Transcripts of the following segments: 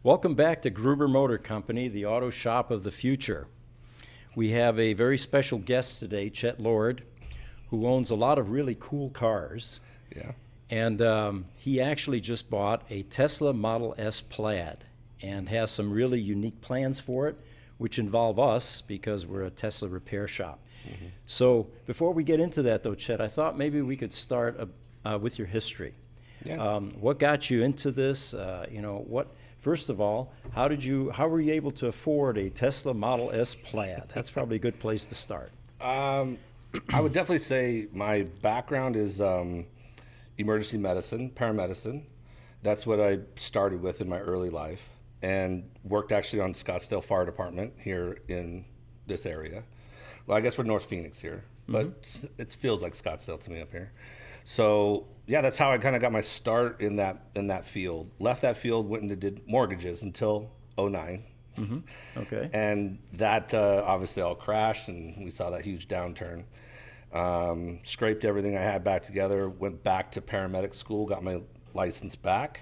Welcome back to Gruber Motor Company, the auto shop of the future. We have a very special guest today, Chet, who owns a lot of really cool cars. Yeah. And he actually just bought a Tesla Model S Plaid and has some really unique plans for it, which involve us because we're a Tesla repair shop. Mm-hmm. So before we get into that, though, Chet, I thought maybe we could start with your history. Yeah. What got you into this? First of all, how were you able to afford a Tesla Model S Plaid? That's probably a good place to start. I would definitely say my background is emergency medicine, paramedicine. That's what I started with in my early life, and worked actually on Scottsdale Fire Department here in this area. Well, I guess we're North Phoenix here, but it feels like Scottsdale to me up here. So yeah, that's how I kind of got my start in that field. Left that field, went and did mortgages until 2009. Mm-hmm. Okay. And that obviously all crashed, and we saw that huge downturn. Scraped everything I had back together, went back to paramedic school, got my license back,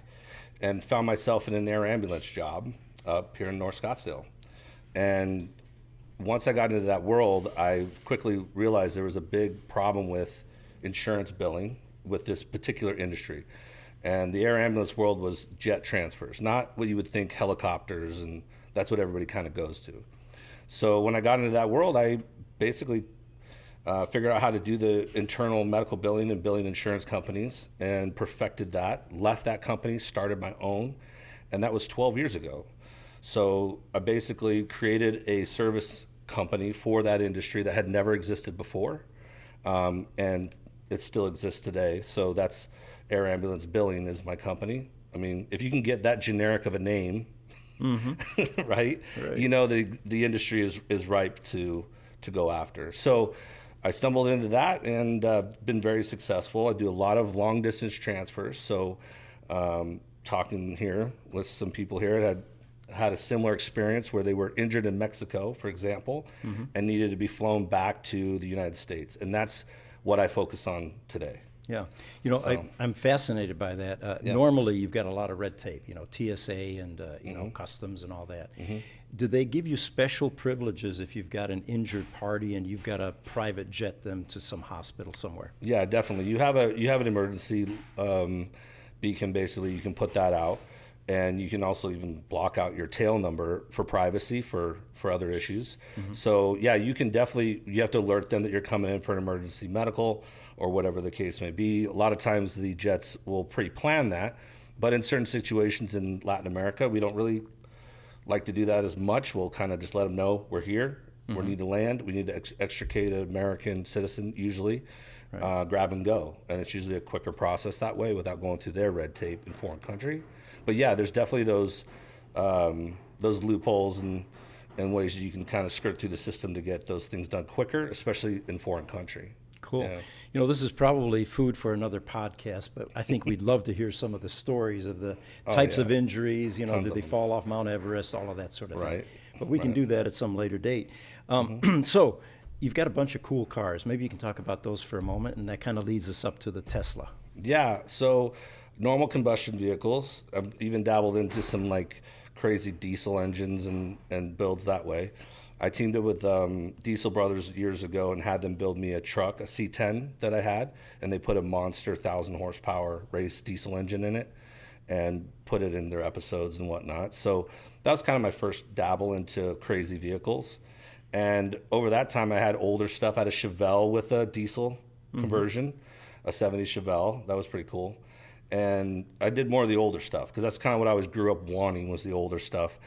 and found myself in an air ambulance job up here in North Scottsdale. And once I got into that world, I quickly realized there was a big problem with insurance billing with this particular industry. And the air ambulance world was jet transfers, not what you would think helicopters, and that's what everybody kind of goes to. So when I got into that world, I basically figured out how to do the internal medical billing and billing insurance companies, and perfected that, left that company, started my own, and that was 12 years ago. So I basically created a service company for that industry that had never existed before, and it still exists today. So that's Air Ambulance Billing is my company. I mean, if you can get that generic of a name, right? You know the industry is ripe to go after. So I stumbled into that and been very successful. I do a lot of long distance transfers. So talking here with some people here had a similar experience where they were injured in Mexico, for example, and needed to be flown back to the United States. And that's what I focus on today. Yeah. I'm fascinated by that. Yeah. Normally, you've got a lot of red tape, TSA and, customs and all that. Do they give you special privileges if you've got an injured party and you've got to private jet them to some hospital somewhere? Yeah, definitely. You have an emergency beacon, basically. You can put that out. And you can also even block out your tail number for privacy for other issues. So yeah, you have to alert them that you're coming in for an emergency medical or whatever the case may be. A lot of times the jets will pre-plan that, but in certain situations in Latin America, we don't really like to do that as much. We'll kind of just let them know we're here, we need to land, we need to extricate an American citizen usually, grab and go. And it's usually a quicker process that way without going through their red tape in foreign country. But yeah, there's definitely those loopholes and ways that you can kind of skirt through the system to get those things done quicker, especially in foreign country. Cool. Yeah. This is probably food for another podcast, but I think we'd love to hear some of the stories of the types of injuries, did they fall off Mount Everest, all of that sort of thing. But we can do that at some later date. So you've got a bunch of cool cars. Maybe you can talk about those for a moment, and that kind of leads us up to the Tesla. Yeah, so normal combustion vehicles. I've even dabbled into some like crazy diesel engines and builds that way. I teamed up with Diesel Brothers years ago and had them build me a truck, a C10 that I had, and they put a monster 1,000 horsepower race diesel engine in it and put it in their episodes and whatnot. So that was kind of my first dabble into crazy vehicles. And over that time, I had older stuff. I had a Chevelle with a diesel conversion, a 70 Chevelle. That was pretty cool. And I did more of the older stuff because that's kind of what I always grew up wanting, was the older stuff.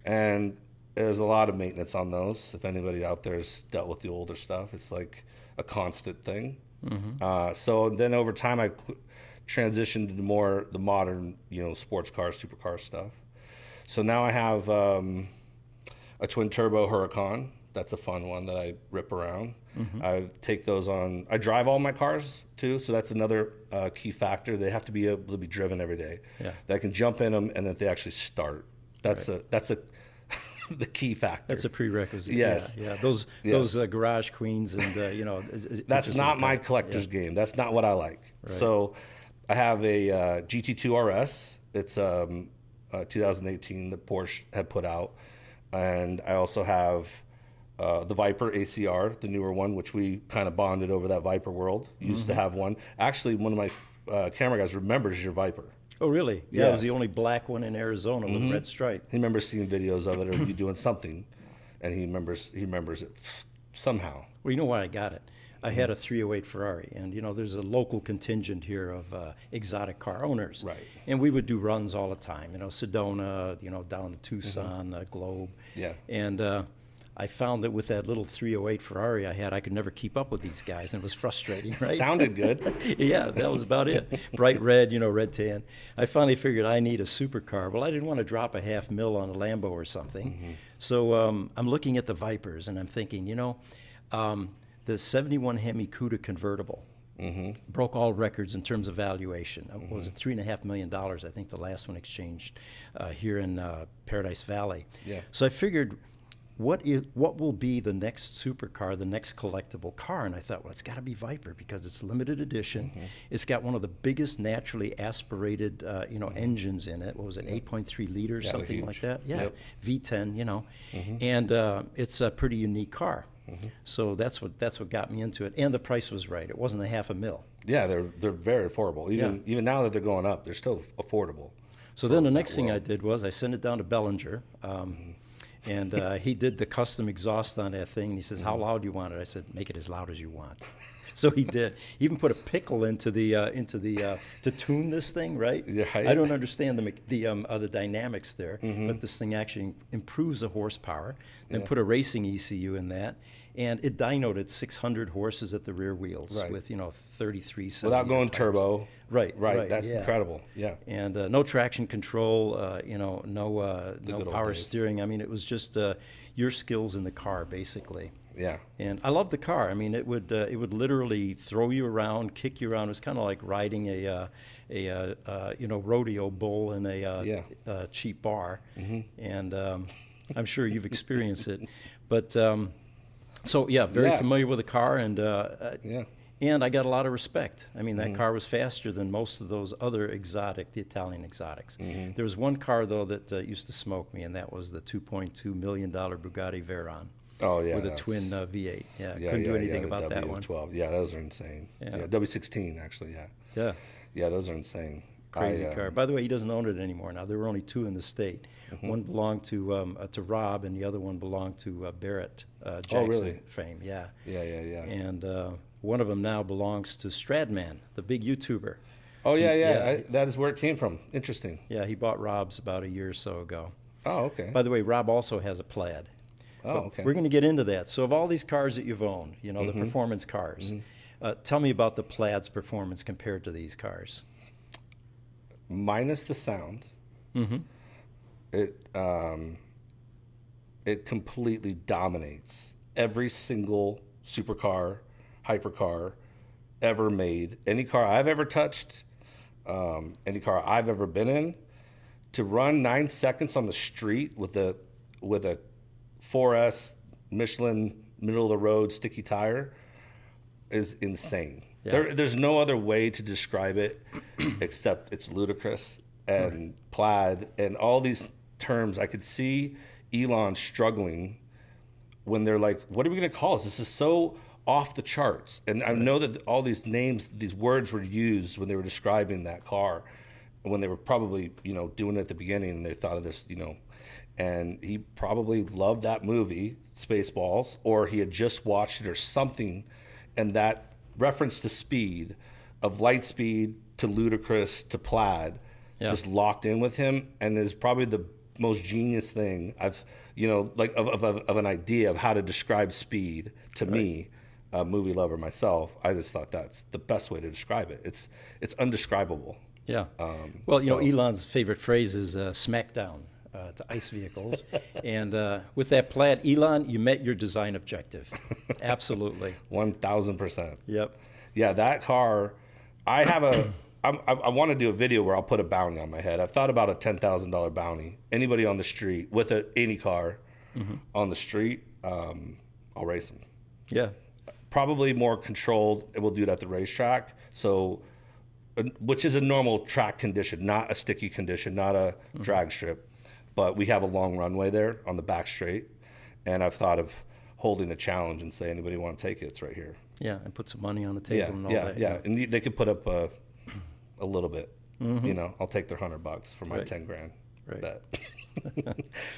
And there's a lot of maintenance on those. If anybody out there has dealt with the older stuff, it's like a constant thing. So then over time, I transitioned to more the modern, sports car, supercar stuff. So now I have a twin turbo Huracan. That's a fun one that I rip around. I take those on. I drive all my cars too, so that's another key factor. They have to be able to be driven every day. Yeah. That I can jump in them and that they actually start. That's the key factor. That's a prerequisite. Yes. Yeah. Those garage queens and That's not my collector's game. That's not what I like. Right. So I have a GT2 RS. It's a 2018 that Porsche had put out. And I also have the Viper ACR, the newer one, which we kind of bonded over that Viper world. Used to have one. Actually, one of my camera guys remembers your Viper. Oh, really? Yeah, it was the only black one in Arizona with a red stripe. He remembers seeing videos of it or you doing something, and he remembers it somehow. Well, you know why I got it? I had a 308 Ferrari, and there's a local contingent here of exotic car owners. Right. And we would do runs all the time, Sedona, down to Tucson, Globe. Yeah. And I found that with that little 308 Ferrari I had, I could never keep up with these guys, and it was frustrating, right? Sounded good. Yeah, that was about it. Bright red, red tan. I finally figured I need a supercar. Well, I didn't want to drop a $500,000 on a Lambo or something. So I'm looking at the Vipers, and I'm thinking, the 71 Hemi Cuda convertible broke all records in terms of valuation. What was it, $3.5 million? I think the last one exchanged here in Paradise Valley. Yeah. So I figured, what will be the next supercar, the next collectible car? And I thought, well, it's got to be Viper because it's limited edition. It's got one of the biggest naturally aspirated, engines in it. What was it, 8.3 liters, something huge. like that? Yeah, Yep. V10, and it's a pretty unique car. So that's what got me into it, and the price was right. It wasn't a $500,000. Yeah, they're very affordable. Even now that they're going up, they're still affordable. So then the next thing I did was I sent it down to Bellinger, and he did the custom exhaust on that thing. And he says, "How loud do you want it?" I said, "Make it as loud as you want." So he did. He even put a pickle into the to tune this thing, right? Yeah. I don't understand the dynamics there, but this thing actually improves the horsepower. Then put a racing ECU in that, and it dynoed 600 horses at the rear wheels with 33 without going turbo. Right. That's incredible. Yeah. And no traction control, no power days. steering. I mean, it was just your skills in the car, basically. Yeah. And I love the car. I mean, it would literally throw you around, kick you around. It was kind of like riding a rodeo bull in a cheap bar. And I'm sure you've experienced it. But very familiar with the car, and and I got a lot of respect. I mean, that car was faster than most of those other the Italian exotics. There was one car though that used to smoke me, and that was the $2.2 million Bugatti Veyron. Oh yeah, with a twin V8. Couldn't do anything about that one. W12. Yeah, those are insane. Yeah, W16 actually. Yeah, those are insane. Crazy car. By the way, he doesn't own it anymore now. There were only two in the state. One belonged to Rob, and the other one belonged to Barrett Jackson fame. Yeah. And one of them now belongs to Stradman, the big YouTuber. Oh yeah. That is where it came from. Interesting. Yeah, he bought Rob's about a year or so ago. Oh, okay. By the way, Rob also has a Plaid. Oh, okay. We're going to get into that. So of all these cars that you've owned, the performance cars, tell me about the Plaid's performance compared to these cars. Minus the sound, it completely dominates every single supercar, hypercar ever made. Any car I've ever touched, any car I've ever been in, to run 9 seconds on the street with a 4S Michelin middle of the road sticky tire is insane. Yeah. There's no other way to describe it except it's ludicrous. And Plaid and all these terms, I could see Elon struggling when they're like, what are we going to call this? This is so off the charts. And I know that all these names, these words were used when they were describing that car, when they were probably, doing it at the beginning, and they thought of this, and he probably loved that movie, Spaceballs, or he had just watched it or something, and that reference to speed, of light speed to ludicrous to Plaid, just locked in with him, and is probably the most genius thing I've, of an idea of how to describe speed to me, a movie lover myself. I just thought that's the best way to describe it. It's undescribable. Yeah. Elon's favorite phrase is smackdown to ICE vehicles. And with that Plaid, Elon, you met your design objective. Absolutely. 1,000%. Yep. Yeah, that car, I want to do a video where I'll put a bounty on my head. I've thought about a $10,000 bounty. Anybody on the street with any car on the street, I'll race them. Yeah. Probably more controlled. We'll do it at the racetrack. So which is a normal track condition, not a sticky condition, not a drag strip. But we have a long runway there on the back straight. And I've thought of holding a challenge and say, anybody want to take it? It's right here. Yeah, and put some money on the table and all that. Yeah, and they could put up a little bit. You know, I'll take their $100 for my 10 grand bet.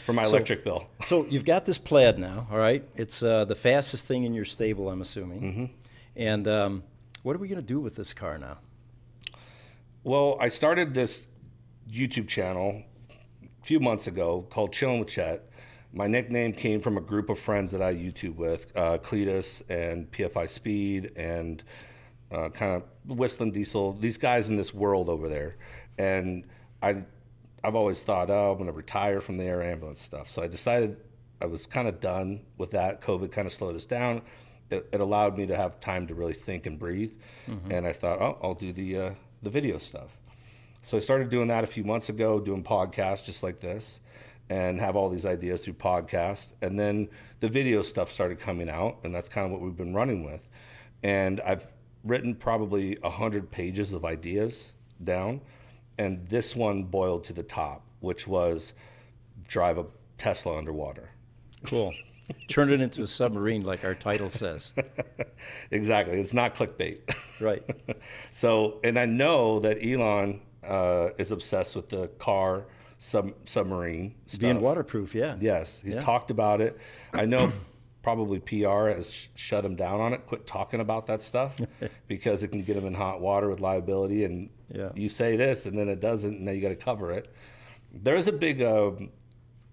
For my electric bill. So you've got this Plaid now, all right? It's the fastest thing in your stable, I'm assuming. And what are we going to do with this car now? Well, I started this YouTube channel a few months ago called Chillin with Chet. My nickname came from a group of friends that I YouTube with, Cletus and PFI Speed and kind of Whistling Diesel, these guys in this world over there. And I've always thought, oh, I'm going to retire from the air ambulance stuff. So I decided I was kind of done with that. COVID kind of slowed us down. It allowed me to have time to really think and breathe. And I thought, oh, I'll do the video stuff. So I started doing that a few months ago, doing podcasts just like this, and have all these ideas through podcasts. And then the video stuff started coming out, and that's kind of what we've been running with. And I've written probably 100 pages of ideas down, and this one boiled to the top, which was drive a Tesla underwater. Cool. Turn it into a submarine like our title says. Exactly. It's not clickbait. Right. So, and I know that Elon is obsessed with the car submarine stuff. Being waterproof, yeah. Yes, he's talked about it. I know probably PR has shut him down on it, quit talking about that stuff because it can get him in hot water with liability. And you say this and then it doesn't, and now you got to cover it. There's a big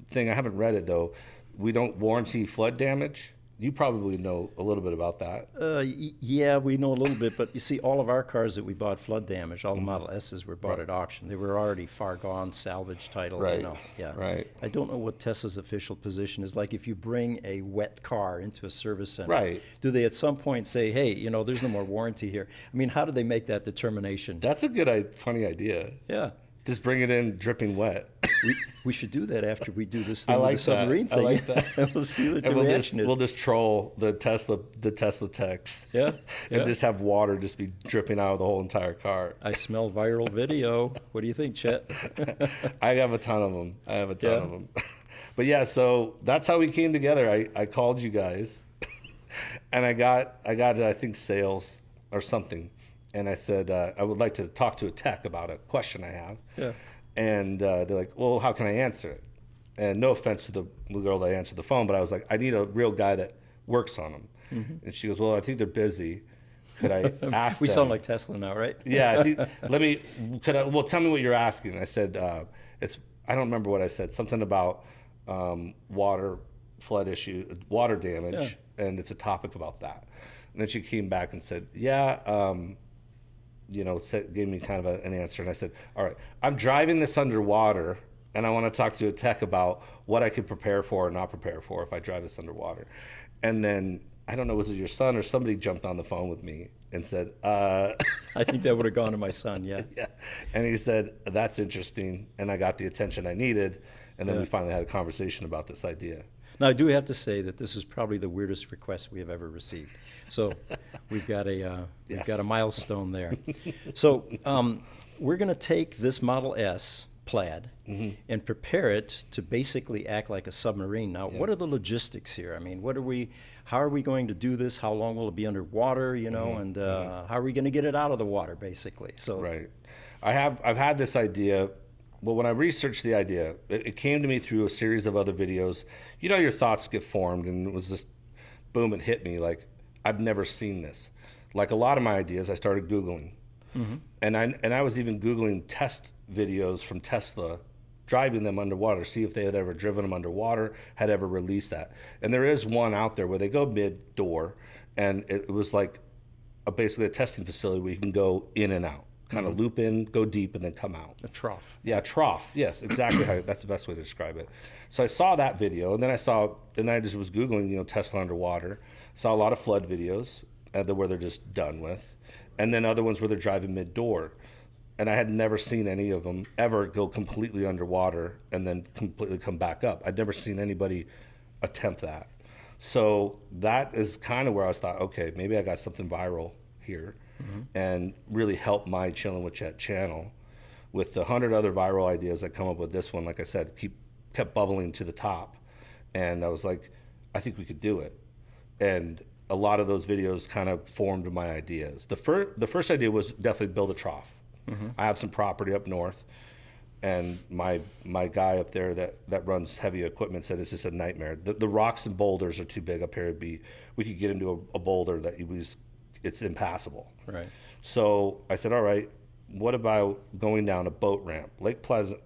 thing, I haven't read it though. We don't warranty flood damage. You probably know a little bit about that. Yeah, we know a little bit, but you see, all of our cars that we bought flood damage, all the Model S's were bought at auction. They were already far gone, salvage title. Right. You know. Yeah. Right. I don't know what Tesla's official position is. Like, if you bring a wet car into a service center, Right. do they at some point say, hey, you know, there's no more warranty here? I mean, how do they make that determination? That's a good, funny idea. Yeah. Just bring it in dripping wet. We should do that after we do this thing I like with the submarine that. thing. I like that. We'll see what the And reaction is. we'll just troll the Tesla techs. Yeah. And just have water just be dripping out of the whole entire car. I smell viral video. What do you think, Chet? I have a ton of them. Of them. But yeah, so that's how we came together. I called you guys, and I got I think sales or something, and I said I would like to talk to a tech about a question I have. Yeah. And they're like, well, how can I answer it? And no offense to the girl that answered the phone, but I was like, I need a real guy that works on them. And she goes, well, I think they're busy. Could I ask We them? sound like Tesla now, right? Yeah. I think, well, tell me what you're asking. I said, I don't remember what I said. Something about water flood issue, water damage. And it's a topic about that. And then she came back and said, gave me kind of an answer. And I said, all right, I'm driving this underwater, and I want to talk to a tech about what I could prepare for or not prepare for if I drive this underwater. And then, I don't know, was it your son or somebody jumped on the phone with me and said, I think that would have gone to my son, yeah. And he said, that's interesting. And I got the attention I needed. And then we finally had a conversation about this idea. Now, I do have to say that this is probably the weirdest request we have ever received. So we've got a milestone there. So we're going to take this Model S Plaid and prepare it to basically act like a submarine. Now, what are the logistics here? I mean, how are we going to do this? How long will it be underwater? You know, and how are we going to get it out of the water, basically? So right. I've had this idea. Well, when I researched the idea, it came to me through a series of other videos. You know, your thoughts get formed, and it was just, boom, it hit me like, I've never seen this. Like a lot of my ideas, I started Googling. And I was even Googling test videos from Tesla, driving them underwater, see if they had ever driven them underwater, had ever released that. And there is one out there where they go mid-door, and it was like basically a testing facility where you can go in and out. Kind of loop in, go deep, and then come out. a trough. Yeah, a trough. Yes, exactly. That's the best way to describe it. So I saw that video, and then I just was Googling, Tesla underwater. Saw a lot of flood videos where they're just done with, and then other ones where they're driving mid-door. And I had never seen any of them ever go completely underwater and then completely come back up. I'd never seen anybody attempt that. So that is kind of where I thought, okay, maybe I got something viral here. and really help my Chillin with Chet channel. With the 100 other viral ideas that come up with this one, like I said, kept bubbling to the top. And I was like, I think we could do it. And a lot of those videos kind of formed my ideas. The first idea was definitely build a trough. I have some property up north, and my guy up there that runs heavy equipment said it's just a nightmare. The rocks and boulders are too big up here. We could get into a boulder that it's impassable. Right. So I said, all right, what about going down a boat ramp? Lake Pleasant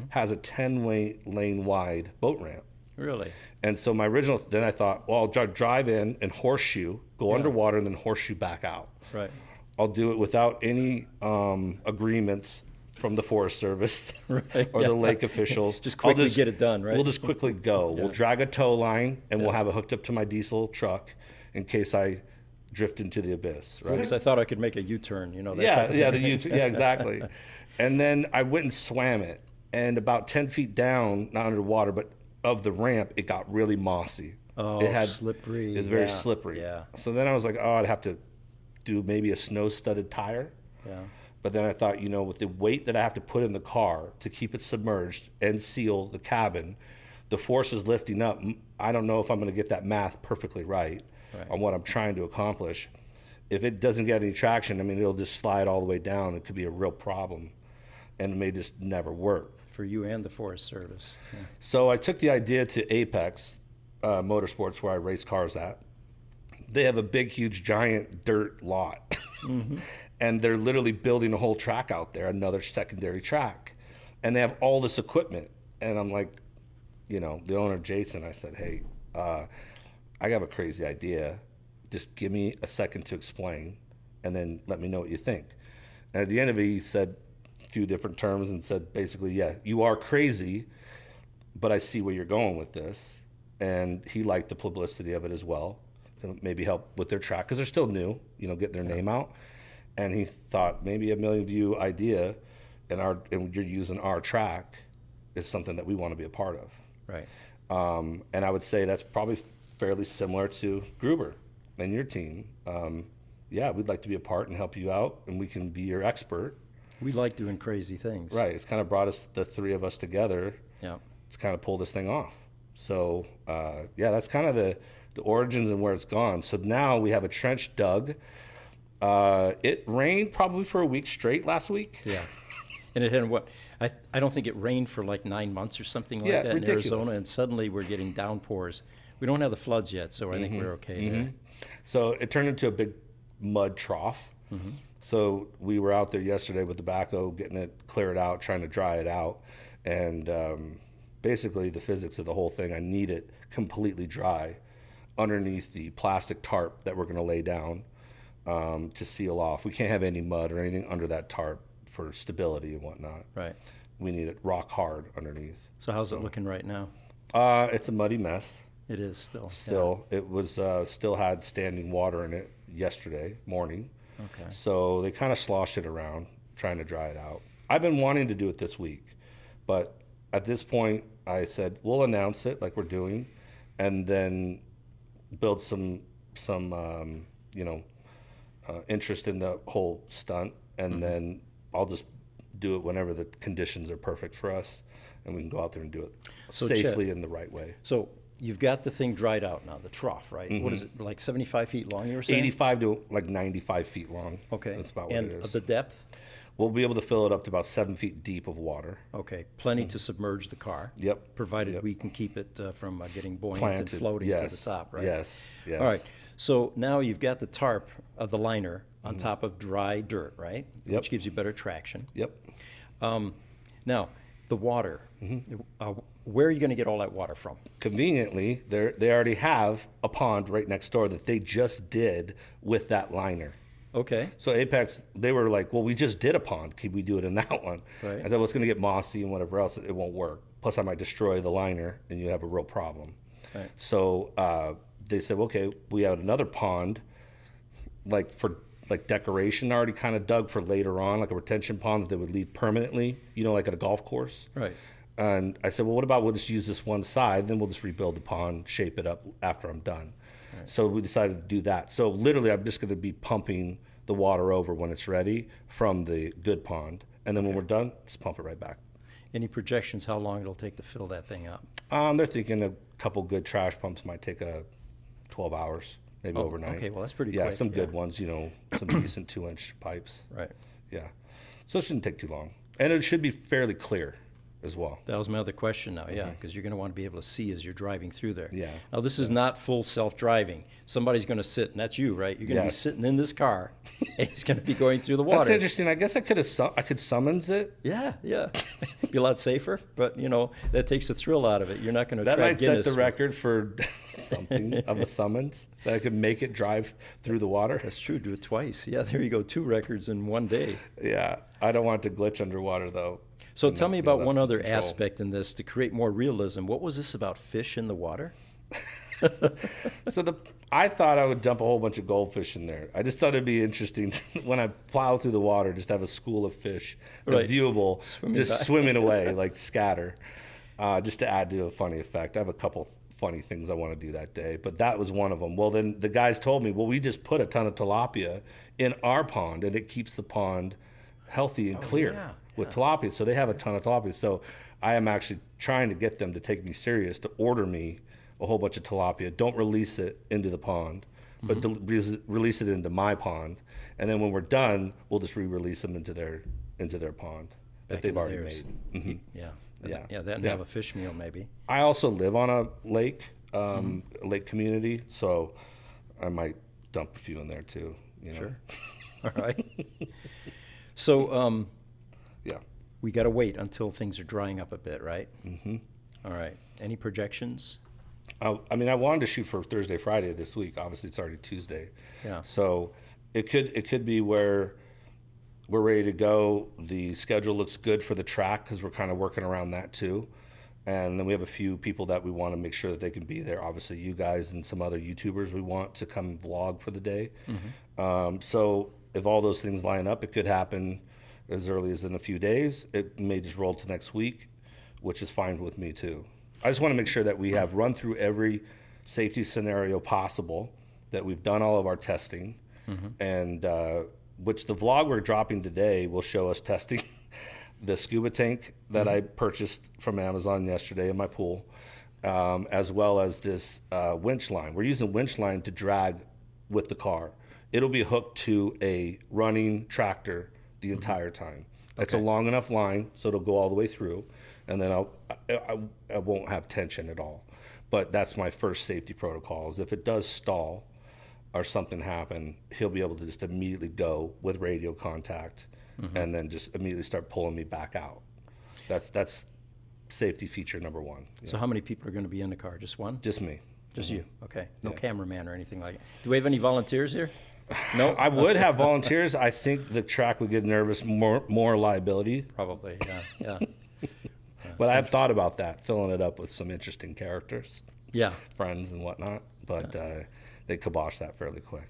has a 10-lane wide boat ramp. Really? And so then I thought, well, I'll drive in and horseshoe, go underwater, and then horseshoe back out. Right. I'll do it without any agreements from the Forest Service or the lake officials. Just quickly get it done, right? We'll just quickly go. We'll drag a tow line, and we'll have it hooked up to my diesel truck in case I drift into the abyss, right? Because I thought I could make a U-turn, The U-turn. Yeah, exactly. And then I went and swam it, and about 10 feet down, not underwater, but of the ramp, it got really mossy. Oh, slippery. It was very slippery. Yeah. So then I was like, I'd have to do maybe a snow-studded tire. Yeah. But then I thought, with the weight that I have to put in the car to keep it submerged and seal the cabin, the force is lifting up. I don't know if I'm going to get that math perfectly right on what I'm trying to accomplish. If it doesn't get any traction, it'll just slide all the way down. It could be a real problem, and it may just never work. For you and the Forest Service. Yeah. So I took the idea to Apex Motorsports, where I race cars at. They have a big, huge, giant dirt lot. And they're literally building a whole track out there, another secondary track. And they have all this equipment. And I'm like, the owner, Jason, I said, hey, I have a crazy idea. Just give me a second to explain, and then let me know what you think. And at the end of it, he said a few different terms and said, basically, yeah, you are crazy, but I see where you're going with this. And he liked the publicity of it as well, to maybe help with their track, because they're still new, getting their name out. And he thought maybe a million view idea, and you're using our track, is something that we want to be a part of. Right. And I would say that's probably fairly similar to Gruber and your team. We'd like to be a part and help you out, and we can be your expert. We like doing crazy things. Right. It's kind of brought the three of us together to kind of pull this thing off. So, that's kind of the origins and where it's gone. So now we have a trench dug. It rained probably for a week straight last week. Yeah. And it had I don't think it rained for like 9 months or something like that ridiculous. in Arizona, and suddenly we're getting downpours. We don't have the floods yet, so I think we're okay there. So it turned into a big mud trough. So we were out there yesterday with the backhoe, getting it cleared out, trying to dry it out. And basically the physics of the whole thing, I need it completely dry underneath the plastic tarp that we're going to lay down to seal off. We can't have any mud or anything under that tarp for stability and whatnot. Right. We need it rock hard underneath. So how's it looking right now? It's a muddy mess. It is still. It was still had standing water in it yesterday morning. Okay. So they kind of sloshed it around, trying to dry it out. I've been wanting to do it this week, but at this point I said we'll announce it like we're doing, and then build some interest in the whole stunt, and then I'll just do it whenever the conditions are perfect for us, and we can go out there and do it safely in the right way. So you've got the thing dried out now, the trough, right? What is it, like 75 feet long, you were saying? 85 to like 95 feet long. Okay. That's about what it is. And the depth? We'll be able to fill it up to about 7 feet deep of water. Okay. Plenty to submerge the car. Yep. Provided we can keep it from getting buoyant Planted. and floating to the top, right? Yes. All right. So now you've got the tarp of the liner on top of dry dirt, right? Yep. Which gives you better traction. Yep. Now, the water. Where are you going to get all that water from? Conveniently, they already have a pond right next door that they just did with that liner. Okay. So Apex, they were like, well, we just did a pond. Can we do it in that one? Right. I said, well, it's going to get mossy and whatever else. It won't work. Plus, I might destroy the liner, and you have a real problem. Right. So they said, okay, we have another pond, like for decoration, already kind of dug for later on, like a retention pond that they would leave permanently, like at a golf course. Right. And I said, well, what about we'll just use this one side, then we'll just rebuild the pond, shape it up after I'm done. So we decided to do that. So literally, I'm just going to be pumping the water over when it's ready from the good pond. And then when we're done, just pump it right back. Any projections how long it'll take to fill that thing up? They're thinking a couple good trash pumps might take 12 hours, maybe overnight. Okay, well, that's pretty Yeah, quick. some good ones, some decent 2-inch pipes. Right. Yeah. So it shouldn't take too long. And it should be fairly clear as well. That was my other question now, yeah, because you're going to want to be able to see as you're driving through there. Yeah. Now, this is not full self-driving. Somebody's going to sit, and that's you, right? You're going to be sitting in this car, and he's going to be going through the water. That's interesting. I guess I could summons it. Yeah. Be a lot safer, but, that takes the thrill out of it. You're not going to That try might Guinness. set the record for something of a summons, that I could make it drive through the water. That's true. Do it twice. Yeah, there you go. 2 records in one day. Yeah. I don't want it to glitch underwater, though. So tell me about one other aspect in this to create more realism. What was this about fish in the water? I thought I would dump a whole bunch of goldfish in there. I just thought it'd be interesting when I plow through the water, just have a school of fish that's viewable, swimming away, like scatter, just to add to a funny effect. I have a couple funny things I want to do that day, but that was one of them. Well, then the guys told me, well, we just put a ton of tilapia in our pond, and it keeps the pond healthy and clear with tilapia. So they have a ton of tilapia. So I am actually trying to get them to take me serious, to order me a whole bunch of tilapia. Don't release it into the pond, but release it into my pond. And then when we're done, we'll just re-release them into their pond that they've already made. Yeah, that and have a fish meal maybe. I also live on a lake, lake community, so I might dump a few in there too. Sure. All right. So, we got to wait until things are drying up a bit, right? Mm-hmm. All right. Any projections? I wanted to shoot for Thursday, Friday this week. Obviously, it's already Tuesday. Yeah. So it could be where we're ready to go. The schedule looks good for the track because we're kind of working around that too. And then we have a few people that we want to make sure that they can be there. Obviously, you guys and some other YouTubers we want to come vlog for the day. Mm-hmm. So if all those things line up, it could happen as early as in a few days. It may just roll to next week, which is fine with me too. I just want to make sure that we have run through every safety scenario possible, that we've done all of our testing, and which the vlog we're dropping today will show us testing the scuba tank that I purchased from Amazon yesterday in my pool, as well as this winch line. We're using winch line to drag with the car. It'll be hooked to a running tractor the entire time. It's a long enough line so it'll go all the way through, and then I won't have tension at all. But that's my first safety protocol, is if it does stall or something happen, he'll be able to just immediately go with radio contact and then just immediately start pulling me back out. That's safety feature number one. So how many people are going to be in the car? Just one? Just me. Just you? Okay. No cameraman or anything like it. Do we have any volunteers here? No, I would have volunteers. I think the track would get nervous, more liability. Probably, yeah. But I've thought about that, filling it up with some interesting characters, friends and whatnot. But they kibosh that fairly quick.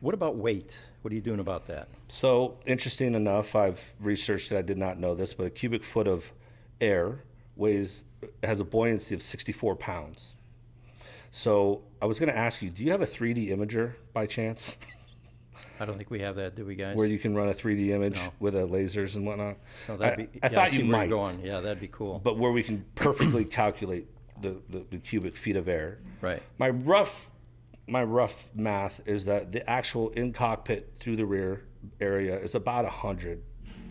What about weight? What are you doing about that? So interesting enough, I've researched it. I did not know this, but a cubic foot of air has a buoyancy of 64 pounds. So I was going to ask you, do you have a 3D imager by chance? I don't think we have that, do we, guys? Where you can run a 3D image with lasers and whatnot? No, I thought you might. Yeah, that'd be cool. But where we can perfectly calculate the cubic feet of air. Right. My rough math is that the actual in-cockpit through the rear area is about 100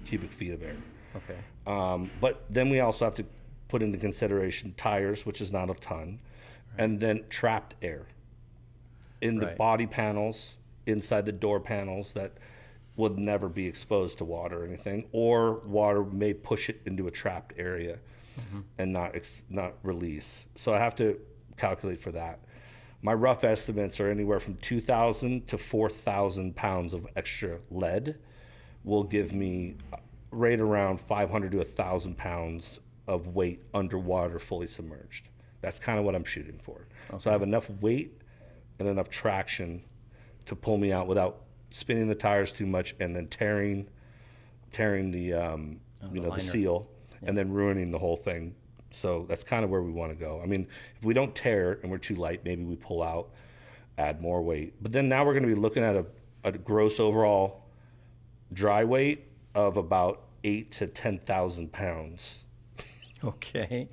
cubic feet of air. Okay. But then we also have to put into consideration tires, which is not a ton. And then trapped air in the body panels, inside the door panels that would never be exposed to water or anything, or water may push it into a trapped area and not release. So I have to calculate for that. My rough estimates are anywhere from 2,000 to 4,000 pounds of extra lead will give me right around 500 to 1,000 pounds of weight underwater fully submerged. That's kind of what I'm shooting for. Okay. So I have enough weight and enough traction to pull me out without spinning the tires too much and then tearing the the seal and then ruining the whole thing. So that's kind of where we want to go. I mean, if we don't tear and we're too light, maybe we pull out. add more weight. But then now we're going to be looking at a gross overall dry weight of about 8 to 10,000 pounds. Okay.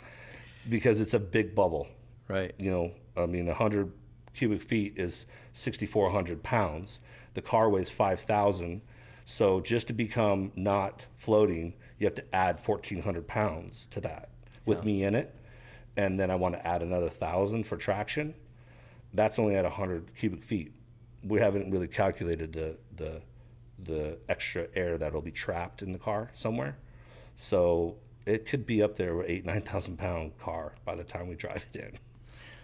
Because it's a big bubble. Right. You know, I mean, 100 cubic feet is 6,400 pounds. The car weighs 5,000. So just to become not floating, you have to add 1,400 pounds to that with me in it. And then I want to add another 1,000 for traction. That's only at 100 cubic feet. We haven't really calculated the extra air that'll be trapped in the car somewhere. So it could be up there with 9,000 pound car by the time we drive it in.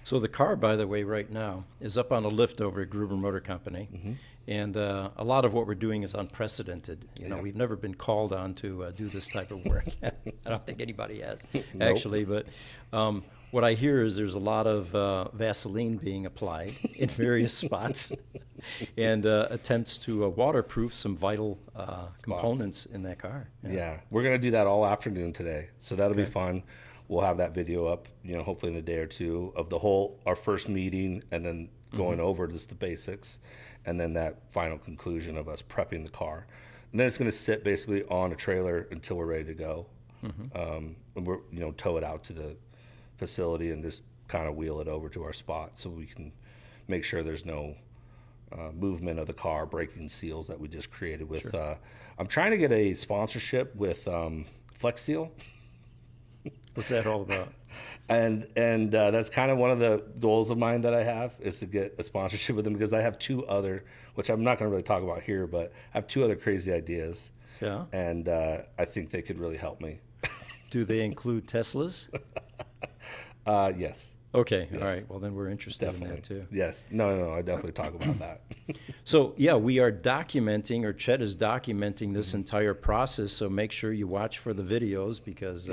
So the car, by the way, right now is up on a lift over at Gruber Motor Company. And a lot of what we're doing is unprecedented. You know, we've never been called on to do this type of work. I don't think anybody has, actually. But what I hear is there's a lot of Vaseline being applied in various spots and attempts to waterproof some vital components in that car. Yeah, we're going to do that all afternoon today. So that'll be fun. We'll have that video up, you know, hopefully in a day or two of our first meeting, and then going over just the basics, and then that final conclusion of us prepping the car. And then it's going to sit basically on a trailer until we're ready to go. And we're, you know, tow it out to the facility and just kind of wheel it over to our spot so we can make sure there's no movement of the car, breaking seals that we just created with. I'm trying to get a sponsorship with Flex Seal. What's that all about? And that's kind of one of the goals of mine that I have, is to get a sponsorship with them, because I have two other, which I'm not going to really talk about here, but I have two other crazy ideas. Yeah. And I think they could really help me. Do they include Teslas? Yes. Okay. Yes. All right. Well, then we're interested in that too. Yes. No, I definitely talk about that. So, yeah, we are documenting, or Chet is documenting this entire process. So make sure you watch for the videos, because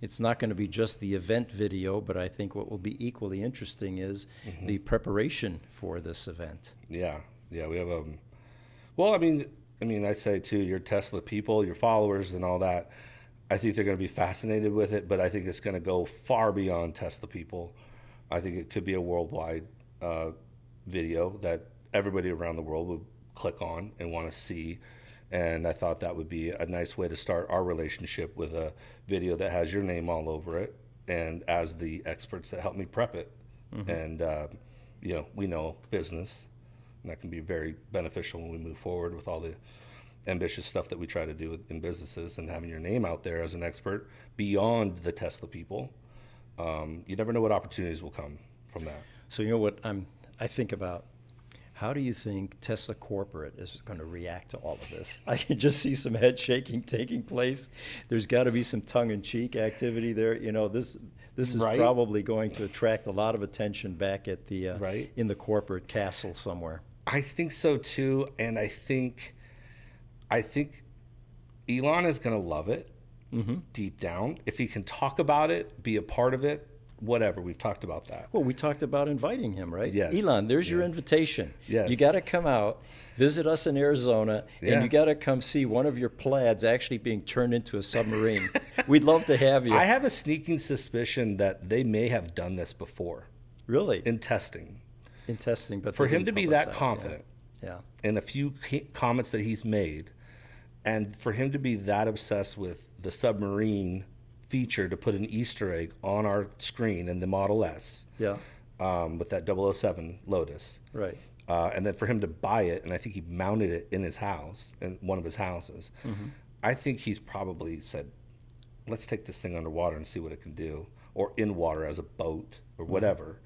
it's not going to be just the event video, but I think what will be equally interesting is the preparation for this event. Yeah. We have well, I mean, I say too, your Tesla people, your followers and all that, I think they're going to be fascinated with it, but I think it's going to go far beyond Tesla people. I think it could be a worldwide video that everybody around the world would click on and want to see. And I thought that would be a nice way to start our relationship, with a video that has your name all over it, and as the experts that help me prep it. And, you know, we know business, and that can be very beneficial when we move forward with all the ambitious stuff that we try to do in businesses, and having your name out there as an expert beyond the Tesla people. You never know what opportunities will come from that. So, you know what I think about? How do you think Tesla corporate is going to react to all of this? I can just see some head shaking taking place. There's got to be some tongue-in-cheek activity there. You know, this is probably going to attract a lot of attention back at the in the corporate castle somewhere. I think so too, and I think Elon is going to love it deep down. If he can talk about it, be a part of it, whatever. We've talked about that. Well, we talked about inviting him, right? Yes. Elon, there's your invitation. Yes. You got to come out, visit us in Arizona, and you got to come see one of your Plaids actually being turned into a submarine. We'd love to have you. I have a sneaking suspicion that they may have done this before. Really? In testing. But for him to be that confident in a few comments that he's made, and for him to be that obsessed with the submarine feature, to put an Easter egg on our screen in the Model S, with that 007 Lotus, right? And then for him to buy it, and I think he mounted it in his house, in one of his houses. I think he's probably said, let's take this thing underwater and see what it can do, or in water as a boat or whatever.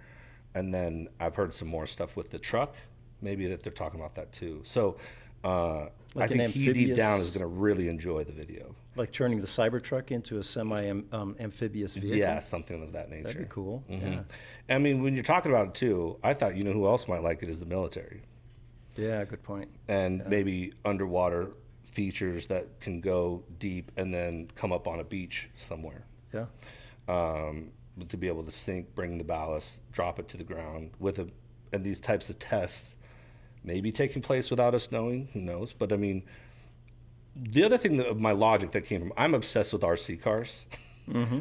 And then I've heard some more stuff with the truck, maybe that they're talking about that too. So I think he deep down is going to really enjoy the video. Like turning the Cybertruck into a semi-amphibious vehicle? Yeah, something of that nature. That'd be cool. Yeah. I mean, when you're talking about it too, I thought, you know who else might like it is the military. Yeah, good point. And maybe underwater features that can go deep and then come up on a beach somewhere. Yeah. To be able to sink, bring the ballast, drop it to the ground and these types of tests maybe taking place without us knowing, who knows? But I mean, the other thing of my logic that came from, I'm obsessed with RC cars.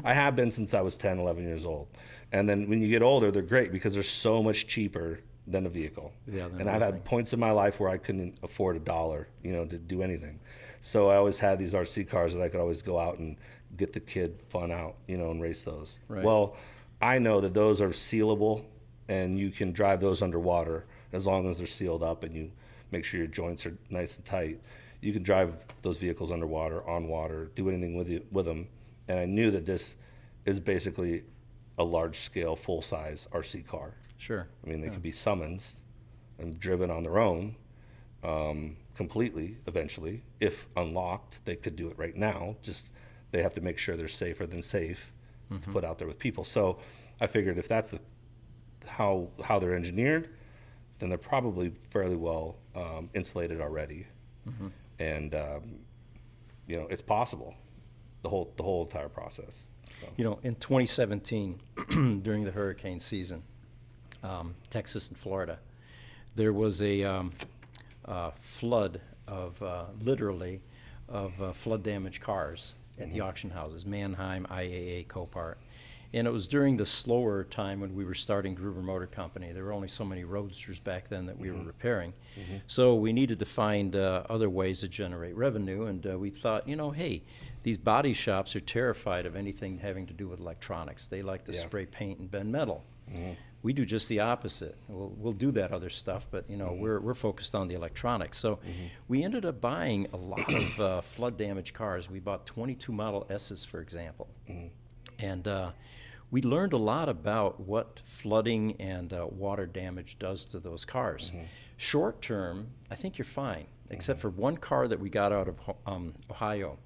I have been since I was 10, 11 years old. And then when you get older, they're great because they're so much cheaper than a vehicle. Yeah, and I've had points in my life where I couldn't afford $1, to do anything. So I always had these RC cars that I could always go out and get the kid fun out, and race those. Right. Well, I know that those are sealable, and you can drive those underwater as long as they're sealed up and you make sure your joints are nice and tight. You can drive those vehicles underwater, on water, do anything with them. And I knew that this is basically a large-scale, full-size RC car. Sure. I mean, they could be summons and driven on their own completely eventually. If unlocked, they could do it right now. Just they have to make sure they're safer than safe to put out there with people. So I figured if that's how they're engineered, then they're probably fairly well insulated already. And it's possible, the whole entire process. So. In 2017, during the hurricane season, Texas and Florida, there was a flood of literally flood damaged cars at the auction houses, Mannheim, IAA, Copart. And it was during the slower time when we were starting Gruber Motor Company. There were only so many Roadsters back then that we were repairing. So we needed to find other ways to generate revenue. And we thought, hey, these body shops are terrified of anything having to do with electronics. They like to spray paint and bend metal. We do just the opposite. We'll do that other stuff, but we're focused on the electronics. So we ended up buying a lot of flood damaged cars. We bought 22 Model S's, for example. And we learned a lot about what flooding and water damage does to those cars. Short term, I think you're fine, except for one car that we got out of Ohio.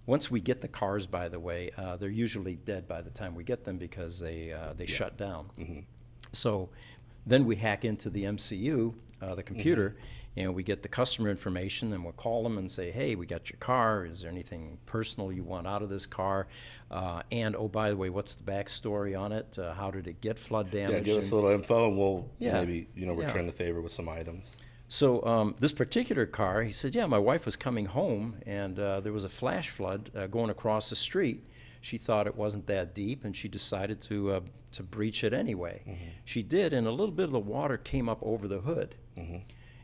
Once we get the cars, by the way, they're usually dead by the time we get them because they shut down. So then we hack into the MCU, the computer, and we get the customer information, and we'll call them and say, hey, we got your car. Is there anything personal you want out of this car? And, oh, by the way, what's the backstory on it? How did it get flood damage? Yeah, give us a little info, and we'll maybe return the favor with some items. So this particular car, he said, yeah, my wife was coming home, and there was a flash flood going across the street. She thought it wasn't that deep, and she decided to breach it anyway. She did, and a little bit of the water came up over the hood.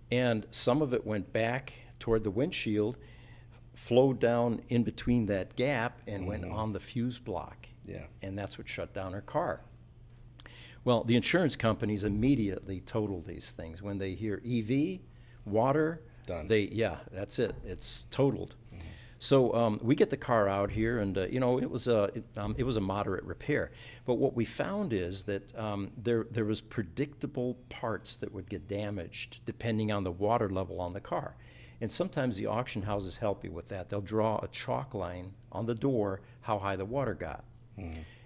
And some of it went back toward the windshield, flowed down in between that gap, and went on the fuse block. And that's what shut down her car. Well, the insurance companies immediately total these things. When they hear EV, water, done. That's it. It's totaled. So we get the car out here, and it was a moderate repair. But what we found is that there was predictable parts that would get damaged depending on the water level on the car. And sometimes the auction houses help you with that. They'll draw a chalk line on the door how high the water got.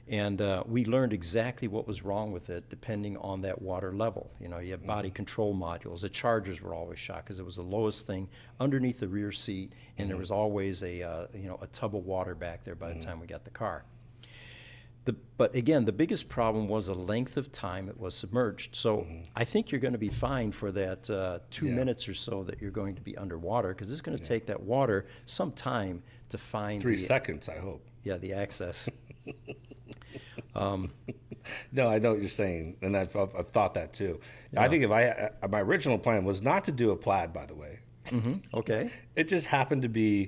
And we learned exactly what was wrong with it depending on that water level. You have body control modules. The chargers were always shot because it was the lowest thing underneath the rear seat, and there was always a tub of water back there by the time we got the car. But again, the biggest problem was the length of time it was submerged. So I think you're going to be fine for that 2 minutes or so that you're going to be underwater, because it's going to take that water some time to find 3 seconds, I hope. Yeah, the access. No, I know what you're saying, and I've thought that too. I think my original plan was not to do a Plaid, by the way. Okay. It just happened to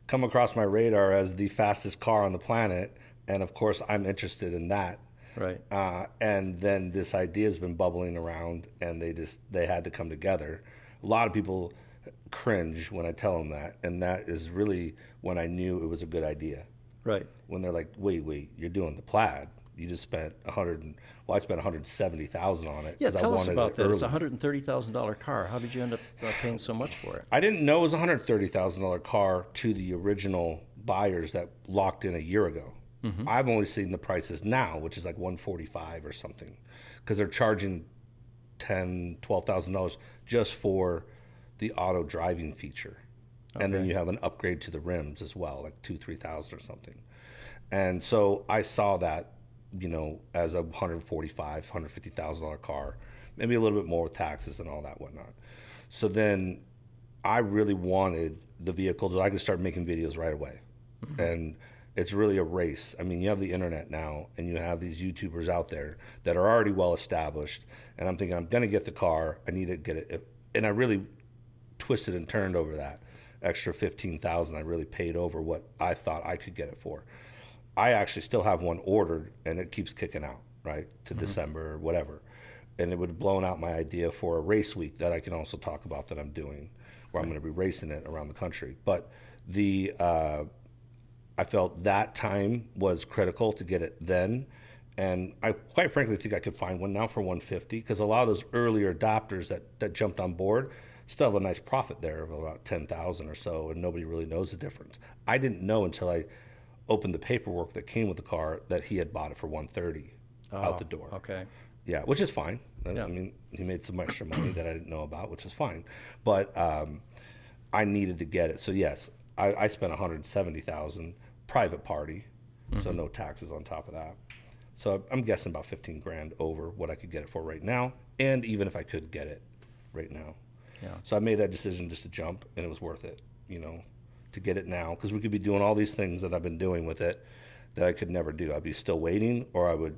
come across my radar as the fastest car on the planet, and of course I'm interested in that. Right. And then this idea has been bubbling around, and they had to come together. A lot of people cringe when I tell them that, and that is really when I knew it was a good idea. Right. When they're like, wait, you're doing the Plaid. You just spent I spent $170,000 on it. Yeah, tell us about that. It's a $130,000 car. How did you end up paying so much for it? I didn't know it was a $130,000 car to the original buyers that locked in a year ago. I've only seen the prices now, which is like $145,000 or something, because they're charging $10,000, $12,000 just for the auto driving feature. Okay. And then you have an upgrade to the rims as well, like $2,000, $3,000 or something. And so I saw that, as a $145,000, $150,000 car, maybe a little bit more with taxes and all that whatnot. So then I really wanted the vehicle that I could start making videos right away. And It's really a race. I mean, you have the internet now, and you have these YouTubers out there that are already well established. And I'm thinking, I'm going to get the car. I need to get it. And I really twisted and turned over that extra $15,000. I really paid over what I thought I could get it for. I actually still have one ordered, and it keeps kicking out, right, to December or whatever. And it would have blown out my idea for a race week that I can also talk about that I'm doing, where I'm going to be racing it around the country. But I felt that time was critical to get it then. And I quite frankly think I could find one now for $150, because a lot of those earlier adopters that jumped on board still have a nice profit there of about $10,000 or so, and nobody really knows the difference. I didn't know until I opened the paperwork that came with the car that he had bought it for $130 out the door. Okay. Yeah, which is fine. Yeah. I mean, he made some extra money that I didn't know about, which is fine. But I needed to get it. So yes, I spent $170,000 private party, so no taxes on top of that. So I'm guessing about 15 grand over what I could get it for right now, and even if I could get it right now. Yeah. So I made that decision just to jump, and it was worth it, to get it now, because we could be doing all these things that I've been doing with it that I could never do. I'd be still waiting, or I would,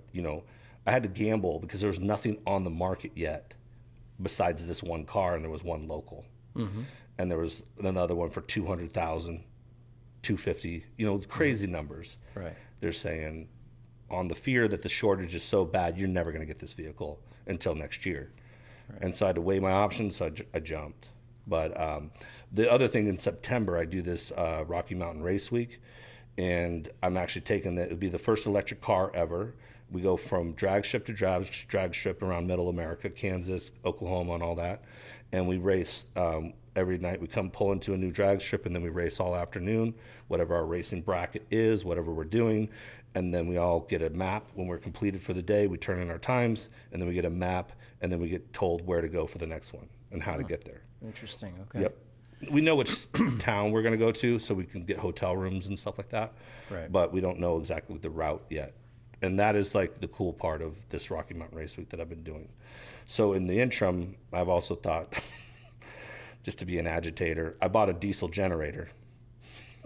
I had to gamble because there was nothing on the market yet besides this one car, and there was one local. And there was another one for 200,000, 250, crazy numbers. Right. They're saying on the fear that the shortage is so bad, you're never going to get this vehicle until next year. Right. And so I had to weigh my options, so I jumped. But the other thing, in September, I do this Rocky Mountain Race Week, and I'm actually taking it would be the first electric car ever. We go from drag strip to drag strip around middle America, Kansas, Oklahoma, and all that. And we race every night. We come pull into a new drag strip, and then we race all afternoon, whatever our racing bracket is, whatever we're doing. And then we all get a map when we're completed for the day. We turn in our times, and then we get a map, and then we get told where to go for the next one and how to get there. Interesting. Okay. Yep. We know which town we're going to go to, so we can get hotel rooms and stuff like that. Right. But we don't know exactly the route yet. And that is like the cool part of this Rocky Mountain Race Week that I've been doing. So in the interim, I've also thought, just to be an agitator, I bought a diesel generator.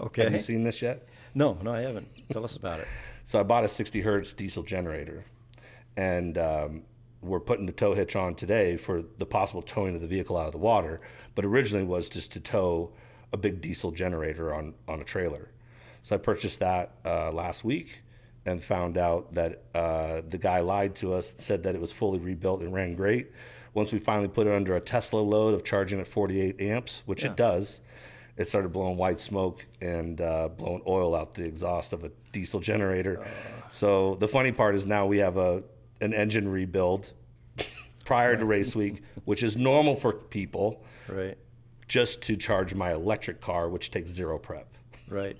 Okay. Have you seen this yet? No, I haven't. Tell us about it. So I bought a 60 hertz diesel generator, and we're putting the tow hitch on today for the possible towing of the vehicle out of the water, but originally was just to tow a big diesel generator on a trailer. So I purchased that last week and found out that the guy lied to us, said that it was fully rebuilt and ran great. Once we finally put it under a Tesla load of charging at 48 amps, which it does, it started blowing white smoke and blowing oil out the exhaust of a diesel generator. So the funny part is now we have an engine rebuild prior to race week, which is normal for people, right? Just to charge my electric car, which takes zero prep. Right.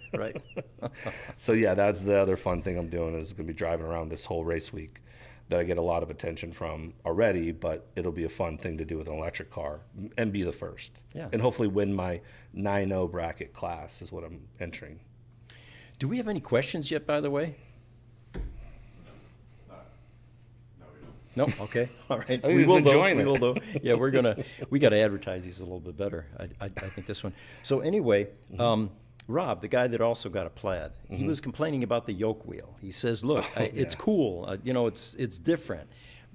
So yeah, that's the other fun thing I'm doing, is going to be driving around this whole race week that I get a lot of attention from already, but it'll be a fun thing to do with an electric car and be the first. Yeah. And hopefully win my 9.0 bracket class is what I'm entering. Do we have any questions yet, by the way? No. Okay. All right. We will enjoy it. We will though. Yeah, we got to advertise these a little bit better. I think this one. So anyway, Rob, the guy that also got a Plaid, he was complaining about the Yoke Wheel. He says, "Look, it's cool. It's different,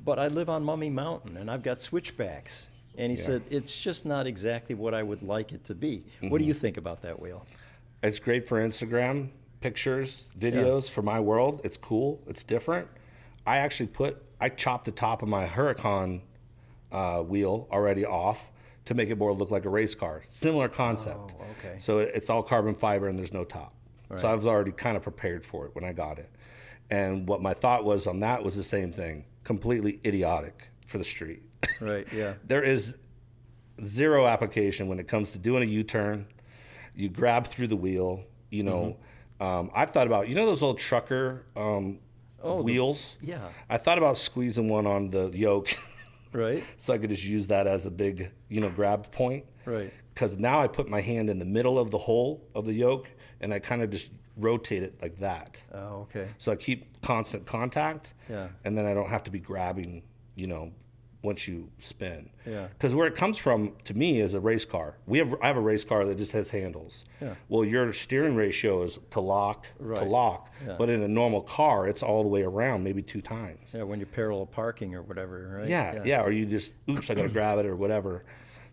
but I live on Mummy Mountain and I've got switchbacks." And he said, "It's just not exactly what I would like it to be." What do you think about that wheel? It's great for Instagram pictures, videos. For my world, it's cool. It's different. I chopped the top of my Huracan wheel already off to make it more look like a race car. Similar concept. Oh, okay. So it's all carbon fiber and there's no top. Right. So I was already kind of prepared for it when I got it. And what my thought was on that was the same thing. Completely idiotic for the street. Right, yeah. There is zero application when it comes to doing a U-turn. You grab through the wheel, I've thought about, those old trucker wheels? Yeah. I thought about squeezing one on the yoke. Right. So I could just use that as a big, grab point. Right. Because now I put my hand in the middle of the hole of the yoke, and I kind of just rotate it like that. Oh, okay. So I keep constant contact. Yeah. And then I don't have to be grabbing, once you spin. Yeah. Because where it comes from, to me, is a race car. I have a race car that just has handles. Yeah. Well, your steering ratio is to lock, Yeah. but in a normal car, it's all the way around, maybe 2 times. Yeah, when you're parallel parking or whatever, right? Yeah, or you just, oops, I got to grab it or whatever.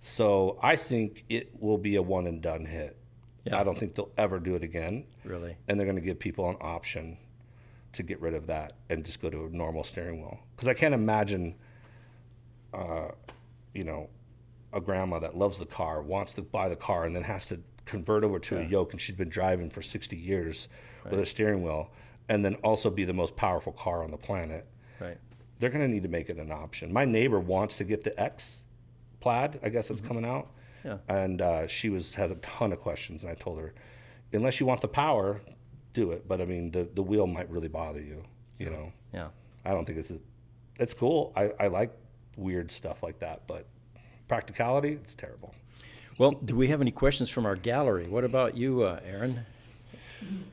So I think it will be a one and done hit. Yeah. I don't think they'll ever do it again. Really? And they're going to give people an option to get rid of that and just go to a normal steering wheel. Because I can't imagine, a grandma that loves the car, wants to buy the car, and then has to convert over to a yoke, and she's been driving for 60 years with a steering wheel, and then also be the most powerful car on the planet. Right. They're going to need to make it an option. My neighbor wants to get the X Plaid, I guess it's coming out. Yeah. And she has a ton of questions, and I told her, unless you want the power, do it. But I mean, the wheel might really bother you, you know? Yeah. I don't think it's cool. I like weird stuff like that, but practicality, it's terrible. Well, do we have any questions from our gallery? What about you, Aaron?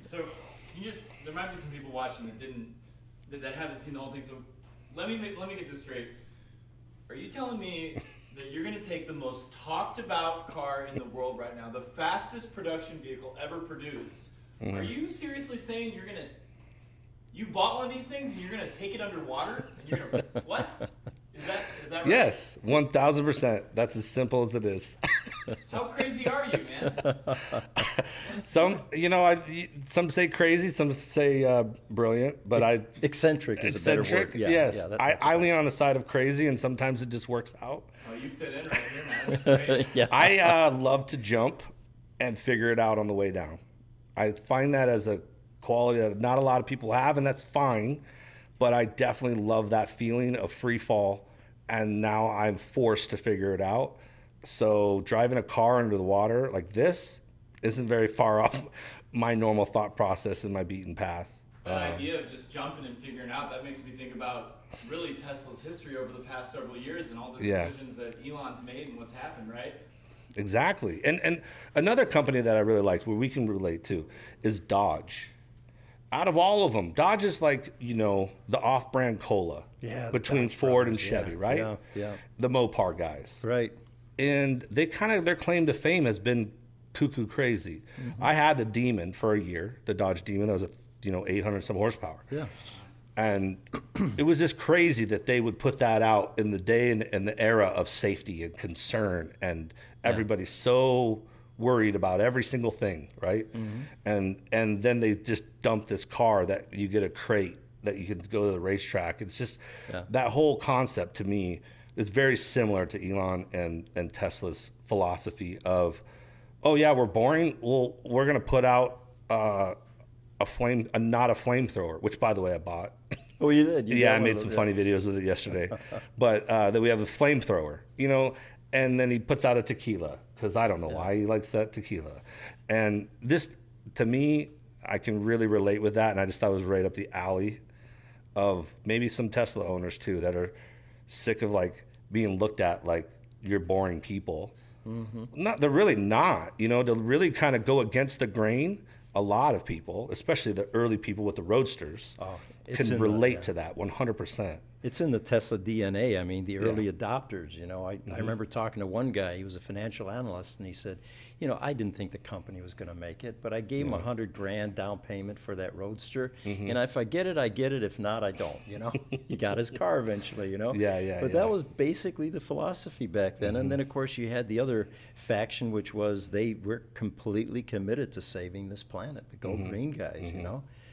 So, can you there might be some people watching that haven't seen the whole thing. So, let me get this straight. Are you telling me that you're going to take the most talked about car in the world right now, the fastest production vehicle ever produced? Mm-hmm. Are you seriously saying you bought one of these things and you're going to take it underwater? And you're gonna, what? Is that right? Yes, 1,000%. That's as simple as it is. How crazy are you, man? Some say crazy, some say brilliant, but eccentric is a better word. Yeah, yes, I lean on the side of crazy, and sometimes it just works out. Oh, you fit in right here, man. That's great. Yeah. I love to jump and figure it out on the way down. I find that as a quality that not a lot of people have, and that's fine. But I definitely love that feeling of free fall, and now I'm forced to figure it out. So driving a car under the water like this isn't very far off my normal thought process and my beaten path. That idea of just jumping and figuring out, that makes me think about really Tesla's history over the past several years and all the decisions that Elon's made and what's happened, right? Exactly. And another company that I really liked, where we can relate to, is Dodge. Out of all of them, Dodge is like, the off-brand cola between Ford and Chevy, right? Yeah. The Mopar guys. Right. And they their claim to fame has been cuckoo crazy. Mm-hmm. I had the Demon for a year, the Dodge Demon. That was 800 some horsepower. Yeah. And it was just crazy that they would put that out in the day and the era of safety and concern, and everybody's so worried about every single thing, right? Mm-hmm. And then they just dump this car that you get a crate that you can go to the racetrack. It's just that whole concept to me is very similar to Elon and Tesla's philosophy of, oh yeah, we're boring. Well, we're gonna put out not a flamethrower, which by the way I bought. Oh, you did? I made some funny videos with it yesterday. But that we have a flamethrower, and then he puts out a tequila, because I don't know why he likes that tequila. And this, to me, I can really relate with that, and I just thought it was right up the alley of maybe some Tesla owners too that are sick of being looked at like you're boring people. Mm-hmm. They're really not, to really kind of go against the grain. A lot of people, especially the early people with the Roadsters, can relate to that 100%. It's in the Tesla DNA. I mean, the early adopters, I remember talking to one guy, he was a financial analyst, and he said, I didn't think the company was going to make it, but I gave him $100,000 down payment for that Roadster. And if I get it, I get it. If not, I don't, He got his car eventually, But that was basically the philosophy back then. And then, of course, you had the other faction, which was they were completely committed to saving this planet, the Go Green guys,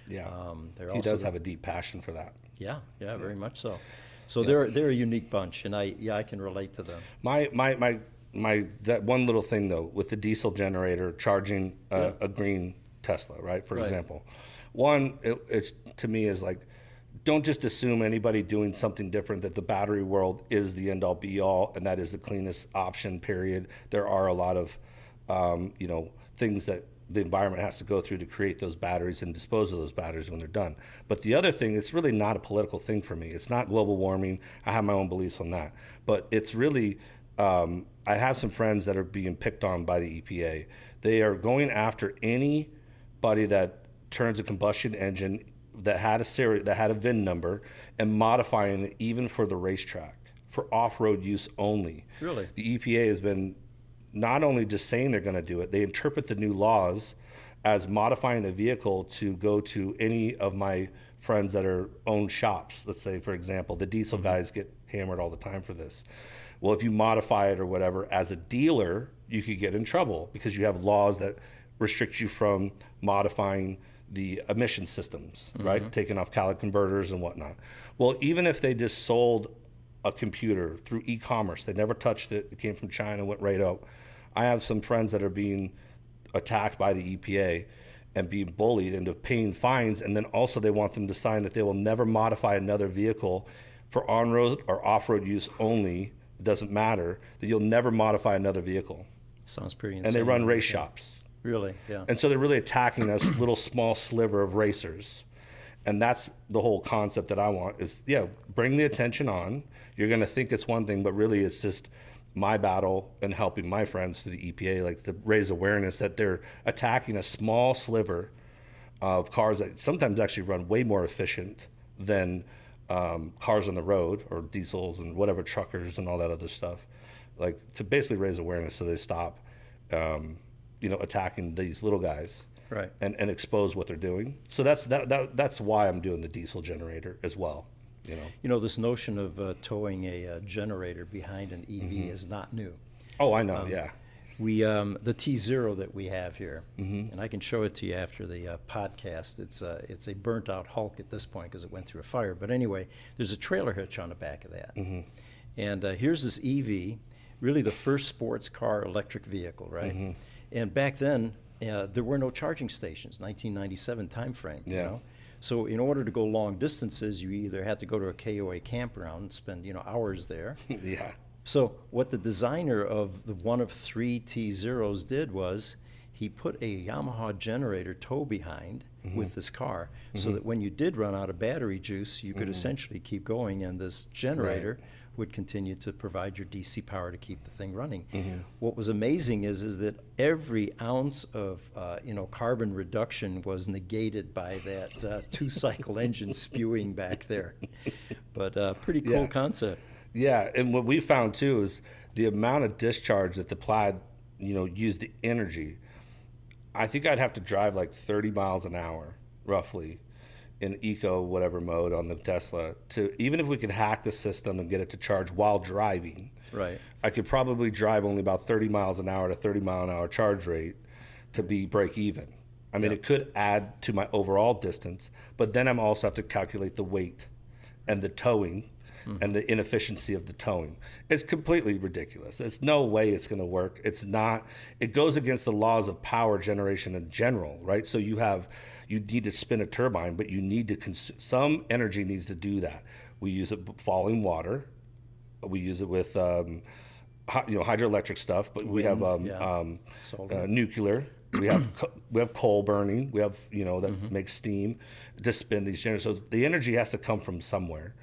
Yeah, he does have a deep passion for that. Yeah, very much so. So they're a unique bunch, and I can relate to them. My that one little thing though with the diesel generator charging a green Tesla, right? For example, one it's to me is don't just assume anybody doing something different that the battery world is the end all be all and that is the cleanest option. Period. There are a lot of things that the environment has to go through to create those batteries and dispose of those batteries when they're done. But the other thing, it's really not a political thing for me. It's not global warming. I have my own beliefs on that. But it's really, I have some friends that are being picked on by the EPA. They are going after anybody that turns a combustion engine that had a VIN number and modifying it even for the racetrack. for off-road use only. Really? The EPA has been not only just saying they're going to do it, they interpret the new laws as modifying a vehicle to go to any of my friends that own shops. Let's say, for example, the diesel guys get hammered all the time for this. Well, if you modify it or whatever, as a dealer, you could get in trouble because you have laws that restrict you from modifying the emission systems, right? Taking off catalytic converters and whatnot. Well, even if they just sold a computer through e-commerce, they never touched it, it came from China, went right out. I have some friends that are being attacked by the EPA and being bullied into paying fines, and then also they want them to sign that they will never modify another vehicle for on-road or off-road use only. It doesn't matter, that you'll never modify another vehicle. Sounds pretty insane. And they run race shops. Really? Yeah. And so they're really attacking this little small sliver of racers. And that's the whole concept that I want is, bring the attention on. You're going to think it's one thing, but really it's just my battle and helping my friends to the EPA, like to raise awareness that they're attacking a small sliver of cars that sometimes actually run way more efficient than cars on the road or diesels and whatever, truckers and all that other stuff, like to basically raise awareness so they stop attacking these little guys, right, and expose what they're doing. So that's why I'm doing the diesel generator as well. This notion of towing a generator behind an EV is not new. Oh, I know. We the Tzero that we have here, and I can show it to you after the podcast. It's a burnt out Hulk at this point because it went through a fire. But anyway, there's a trailer hitch on the back of that, and here's this EV, really the first sports car electric vehicle, right? And back then, there were no charging stations, 1997 time frame, you know? So in order to go long distances, you either had to go to a KOA campground and spend, hours there. Yeah. So what the designer of the one of 3 T-Zeros did was he put a Yamaha generator tow behind with this car so that when you did run out of battery juice, you could essentially keep going, and this generator would continue to provide your DC power to keep the thing running. What was amazing is that every ounce of carbon reduction was negated by that 2-cycle engine spewing back there. But pretty cool concept. Yeah, and what we found too is the amount of discharge that the Plaid, used the energy. I think I'd have to drive like 30 miles an hour, roughly, in eco whatever mode on the Tesla to, even if we could hack the system and get it to charge while driving, right, I could probably drive only about 30 miles an hour to 30 mile an hour charge rate to be break even. I mean, it could add to my overall distance, but then I'm also have to calculate the weight and the towing and the inefficiency of the towing. It's completely ridiculous. There's no way it's going to work. It's not. It goes against the laws of power generation in general, right? So you need to spin a turbine, but you need to consume some energy needs to do that. We use it falling water. We use it with hydroelectric stuff, but we have nuclear. We have coal burning. We have that makes steam to spin these generators. So the energy has to come from somewhere,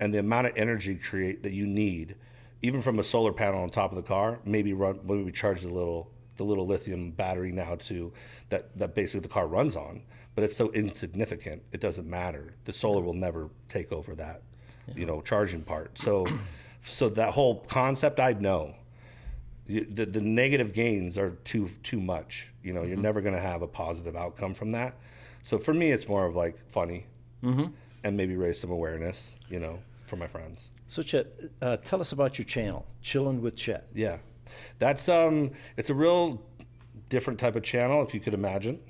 and the amount of energy that you need, even from a solar panel on top of the car, maybe when we charge the little lithium battery now to that basically the car runs on. But it's so insignificant, it doesn't matter. The solar will never take over that, charging part. So that whole concept, I know. The negative gains are too much. You're never going to have a positive outcome from that. So for me, it's more of like funny and maybe raise some awareness, for my friends. So Chet, tell us about your channel, Chillin with Chet. Yeah, that's it's a real different type of channel, if you could imagine.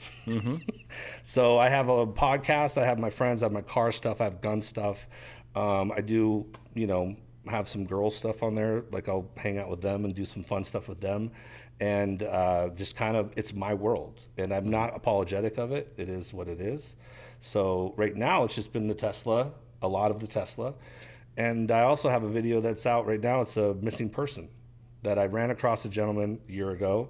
So I have a podcast. I have my friends. I have my car stuff. I have gun stuff. I do, have some girl stuff on there. Like I'll hang out with them and do some fun stuff with them. And just kind of, it's my world. And I'm not apologetic of it. It is what it is. So right now it's just been the Tesla, a lot of the Tesla. And I also have a video that's out right now. It's a missing person that I ran across a gentleman a year ago.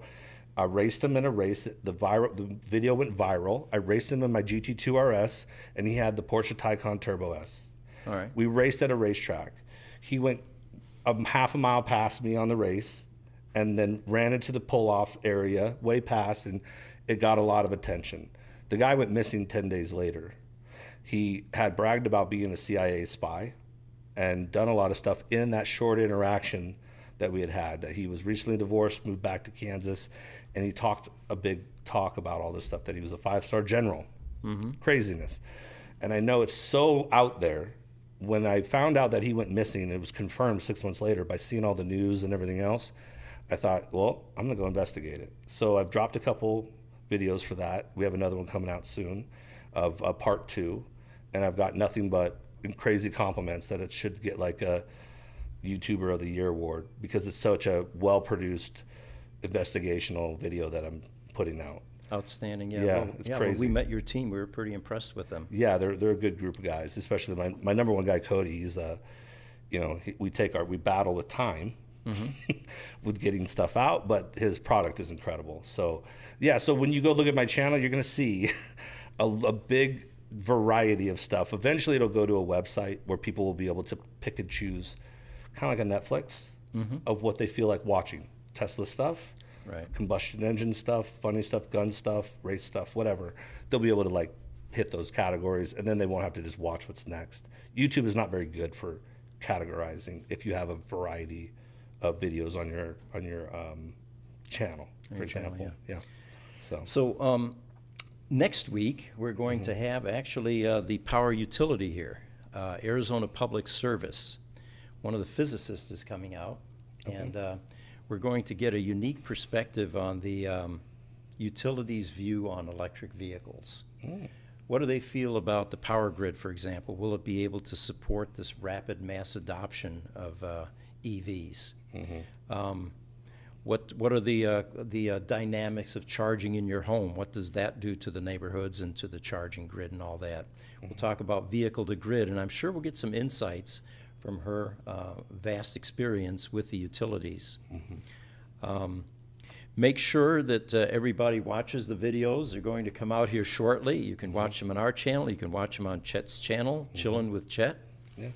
I raced him in a race. The video went viral. I raced him in my GT2 RS, and he had the Porsche Taycan Turbo S. All right. We raced at a racetrack. He went half a mile past me on the race and then ran into the pull-off area way past, and it got a lot of attention. The guy went missing 10 days later. He had bragged about being a CIA spy, and done a lot of stuff in that short interaction that we had. That he was recently divorced, moved back to Kansas, and he talked a big talk about all this stuff, that he was a 5-star general. Craziness. And I know it's so out there. When I found out that he went missing, it was confirmed 6 months later by seeing all the news and everything else, I thought, well, I'm going to go investigate it. So I've dropped a couple videos for that. We have another one coming out soon of part 2. And I've got nothing but crazy compliments that it should get like a YouTuber of the Year award, because it's such a well-produced investigational video that I'm putting out. Outstanding. Yeah, Well, it's When crazy. we met your team, we were pretty impressed with them. Yeah, they're a good group of guys, especially my number one guy, Cody. He's we battle with time with getting stuff out, but his product is incredible. So yeah, so when you go look at my channel, you're going to see a big variety of stuff. Eventually it'll go to a website where people will be able to pick and choose, kind of like a Netflix, of what they feel like watching. Tesla stuff, Right. combustion engine stuff, funny stuff, gun stuff, race stuff, whatever. They'll be able to like hit those categories, and then they won't have to just watch what's next. YouTube is not very good for categorizing if you have a variety of videos on your channel, for your channel, example. Yeah. So next week, we're going to have actually the power utility here, Arizona Public Service. One of the physicists is coming out, and we're going to get a unique perspective on the utilities view on electric vehicles. What do they feel about the power grid, for example? Will it be able to support this rapid mass adoption of EVs? What are the dynamics of charging in your home? What does that do to the neighborhoods and to the charging grid and all that? We'll talk about vehicle to grid, and I'm sure we'll get some insights from her vast experience with the utilities. Make sure that everybody watches the videos. They're going to come out here shortly. You can watch them on our channel. You can watch them on Chet's channel, Chillin with Chet. Yeah.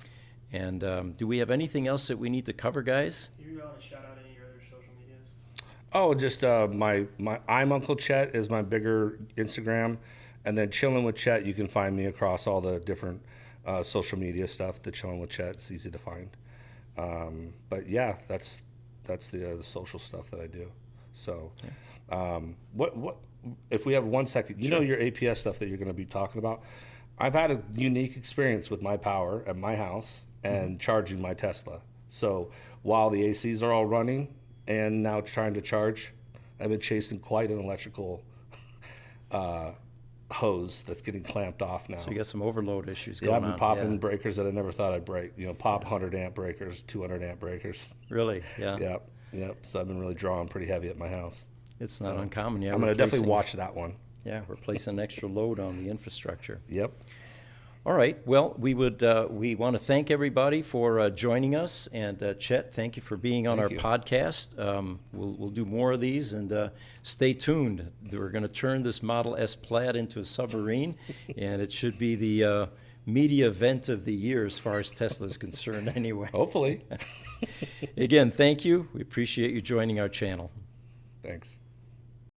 And do we have anything else that we need to cover, guys? Do you want to shout out any of your other social medias? Oh, just my I'm Uncle Chet is my bigger Instagram, and then Chillin with Chet. You can find me across all the different social media stuff. The Chillin with Chet, it's easy to find. But yeah, that's the social stuff that I do. So, what if we have 1 second? You know your APS stuff that you're going to be talking about. I've had a unique experience with my power at my house and charging my Tesla. So while the ACs are all running and now trying to charge, I've been chasing quite an electrical hose that's getting clamped off now. So you got some overload issues Yeah, going I've on. been popping breakers that I never thought I'd break. Pop 100 amp breakers, 200 amp breakers. Really? Yeah. Yep. So I've been really drawing pretty heavy at my house. It's not uncommon. Yeah, I'm going to definitely watch that one. Yeah, we're placing extra load on the infrastructure. Yep. All right. Well, we want to thank everybody for joining us, and Chet, thank you for being on our podcast. We'll do more of these, and stay tuned. We're going to turn this Model S Plaid into a submarine, and it should be the media event of the year as far as Tesla is concerned. Anyway. Hopefully. Again, thank you. We appreciate you joining our channel. Thanks.